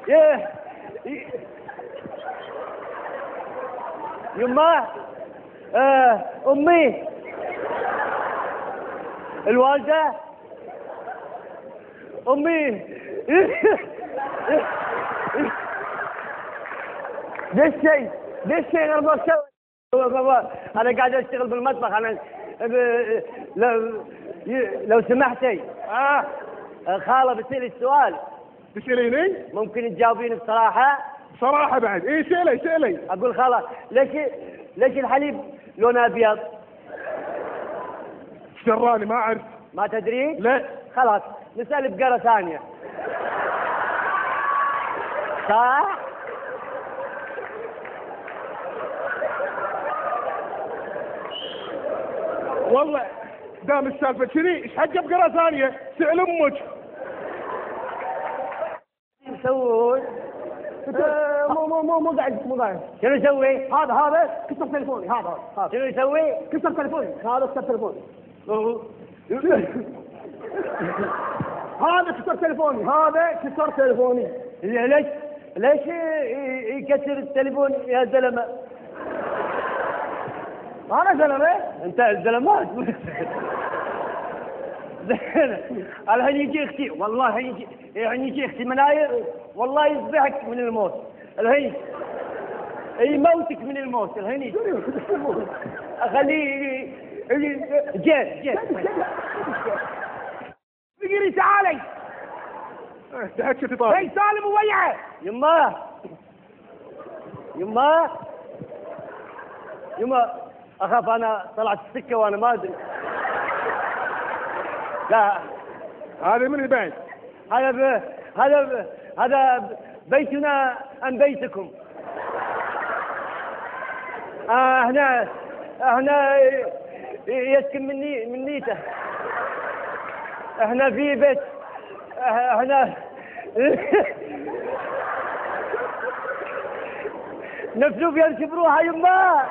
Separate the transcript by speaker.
Speaker 1: يه يما امي الوالده امي ليش شيء غير ما اسوي. انا قاعد اشتغل بالمطبخ انا. لو سمحتي خاله بتسالي السؤال.
Speaker 2: تسأليني؟
Speaker 1: ممكن تجاوبين بصراحه؟
Speaker 2: صراحة بعد ايه؟ سألي.
Speaker 1: اقول خاله ليش الحليب لونه ابيض؟
Speaker 2: شراني ما اعرف.
Speaker 1: ما تدري؟
Speaker 2: لا.
Speaker 1: خلاص نسال بقره ثانيه. صح؟
Speaker 2: والله دام السالفة كذي ايش حق بقرة ثانية؟ سأل امك.
Speaker 1: يسوون؟
Speaker 3: مو قاعد.
Speaker 1: شنو يسوي؟
Speaker 3: هذا كسر تليفوني. هذا
Speaker 1: شنو يسوي؟
Speaker 3: كسر تليفوني. هذا كسر تليفوني. هذا كسر تليفوني.
Speaker 1: ليش يكسر التليفون يا زلمه؟
Speaker 3: انا زلمه.
Speaker 1: انت الزلمات. الحين يجي اختي والله يجي اختي مناير والله يذبحك من الموت الحين يموتك من الموت الحين اخليه جيت
Speaker 3: فقري تعالي.
Speaker 2: تحكي طارق.
Speaker 3: هي سالم وويعه.
Speaker 1: يما اخاف انا طلعت السكه وانا ما ادري. لا
Speaker 2: هذا من البيت.
Speaker 1: هذا بيتنا ام بيتكم؟ هنا يسكن من نيته. احنا في بيت احنا نفسه يركب روحه. يما